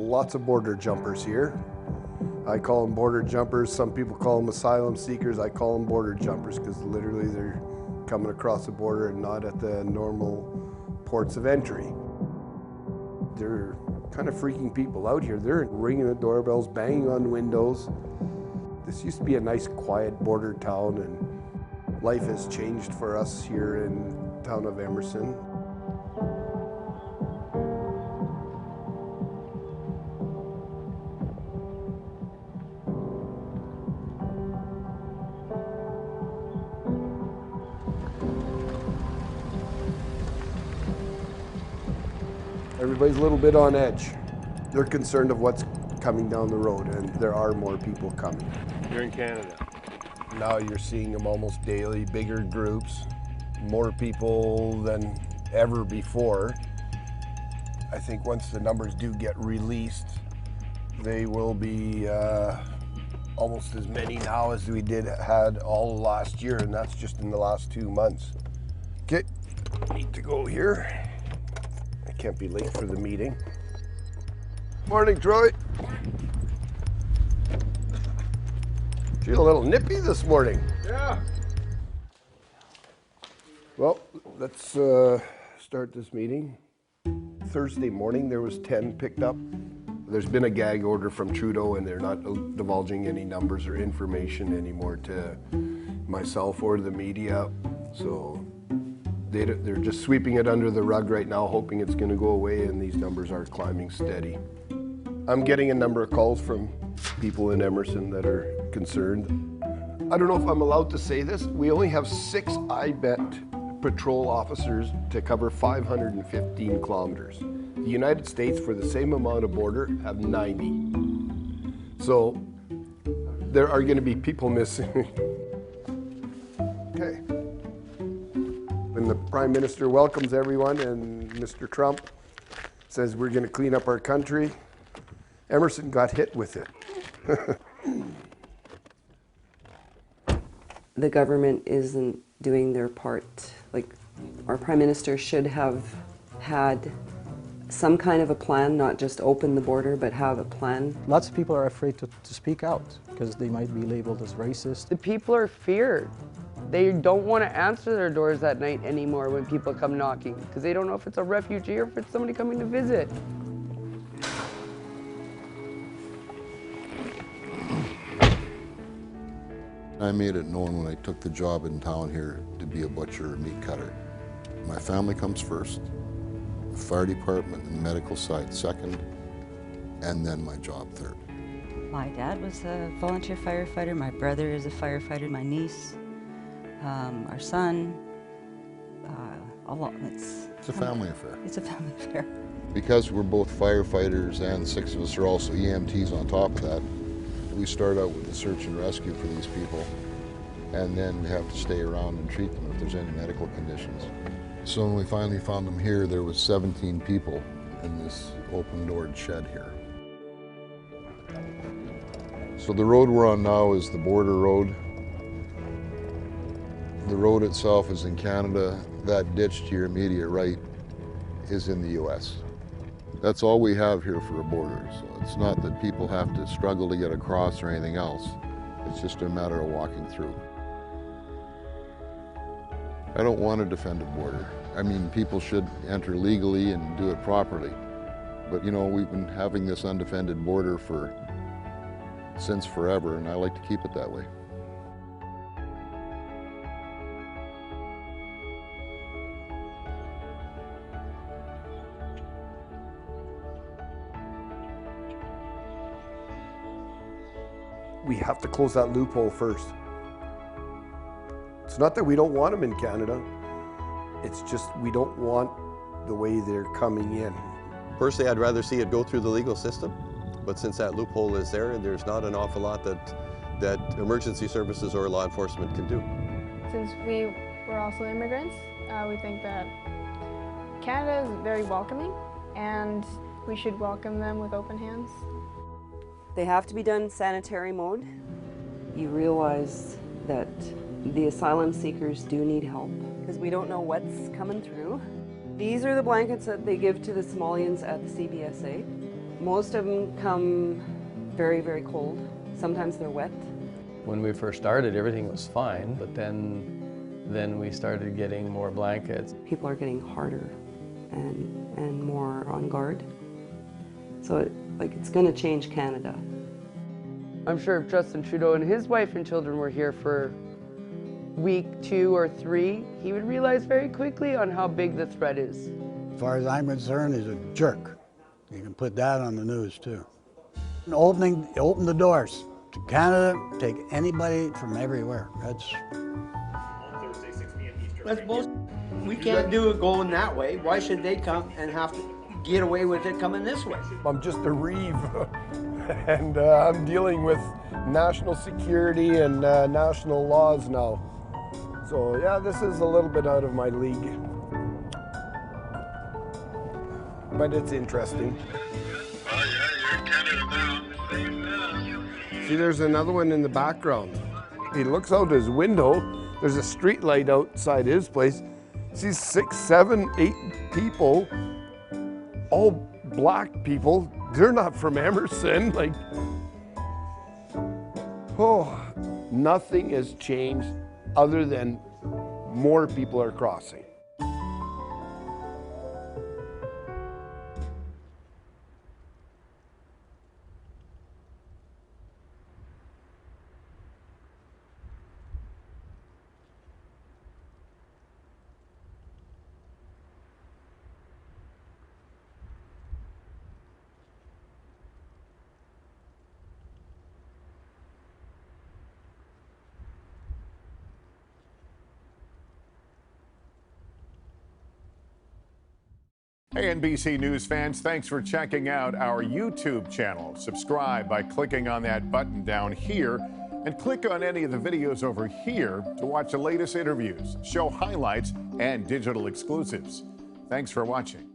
Lots of border jumpers here. I call them border jumpers. Some people call them asylum seekers. I call them border jumpers because literally they're coming across the border and not at the normal ports of entry. They're kind of freaking people out here. They're ringing the doorbells, banging on windows. This used to be a nice, quiet border town, and life has changed for us here in the town of Emerson. Everybody's a little bit on edge. They're concerned of what's coming down the road, and there are more people coming. You're in Canada. Now you're seeing them almost daily, bigger groups, more people than ever before. I think once the numbers do get released, they will be almost as many now as we had all last year, and that's just in the last 2 months. Okay, need to go here. I can't be late for the meeting. Morning, Troy. Feel a little nippy this morning. Yeah. Well, let's start this meeting. Thursday morning, there was 10 picked up. There's been a gag order from Trudeau, and they're not divulging any numbers or information anymore to myself or the media. So they're just sweeping it under the rug right now, hoping it's going to go away, and these numbers are climbing steady. I'm getting a number of calls from people in Emerson that are concerned. I don't know if I'm allowed to say this. We only have 6 IBET patrol officers to cover 515 kilometers. The United States, for the same amount of border, have 90. So there are going to be people missing. Okay. When the Prime Minister welcomes everyone and Mr. Trump says we're going to clean up our country, Emerson got hit with it. The government isn't doing their part. Like, our Prime Minister should have had some kind of a plan, not just open the border, but have a plan. Lots of people are afraid to speak out because they might be labeled as racist. The people are feared. They don't want to answer their doors at night anymore when people come knocking because they don't know if it's a refugee or if it's somebody coming to visit. I made it known when I took the job in town here to be a butcher or meat cutter. My family comes first, the fire department and the medical side second, and then my job third. My dad was a volunteer firefighter, my brother is a firefighter, my niece, our son, It's a family affair. It's a family affair. Because we're both firefighters and 6 of us are also EMTs on top of that, we start out with the search and rescue for these people, and then we have to stay around and treat them if there's any medical conditions. So when we finally found them here, there was 17 people in this open-doored shed here. So the road we're on now is the border road. The road itself is in Canada. That ditch to your immediate right is in the U.S. That's all we have here for a border. So it's not that people have to struggle to get across or anything else. It's just a matter of walking through. I don't want a defended border. I mean, people should enter legally and do it properly. But you know, we've been having this undefended border since forever, and I like to keep it that way. We have to close that loophole first. It's not that we don't want them in Canada. It's just we don't want the way they're coming in. Personally, I'd rather see it go through the legal system, but since that loophole is there, there's not an awful lot that emergency services or law enforcement can do. Since we were also immigrants, we think that Canada is very welcoming and we should welcome them with open hands. They have to be done sanitary mode. You realize that the asylum seekers do need help because we don't know what's coming through. These are the blankets that they give to the Somalians at the CBSA. Most of them come very, very cold. Sometimes they're wet. When we first started, everything was fine, but then we started getting more blankets. People are getting harder and more on guard. So it's going to change Canada. I'm sure if Justin Trudeau and his wife and children were here for week 2 or 3, he would realize very quickly on how big the threat is. As far as I'm concerned, he's a jerk. You can put that on the news too. And open the doors to Canada, take anybody from everywhere. That's bullshit. We can't do it going that way. Why should they come and have to get away with it coming this way? I'm just a reeve, and I'm dealing with national security and national laws now. So yeah, this is a little bit out of my league. But it's interesting. See, there's another one in the background. He looks out his window. There's a street light outside his place. Sees 6, 7, 8 people, all black people. They're not from Emerson. Like, oh, nothing has changed other than more people are crossing. Hey, NBC News fans, thanks for checking out our YouTube channel. Subscribe by clicking on that button down here and click on any of the videos over here to watch the latest interviews, show highlights, and digital exclusives. Thanks for watching.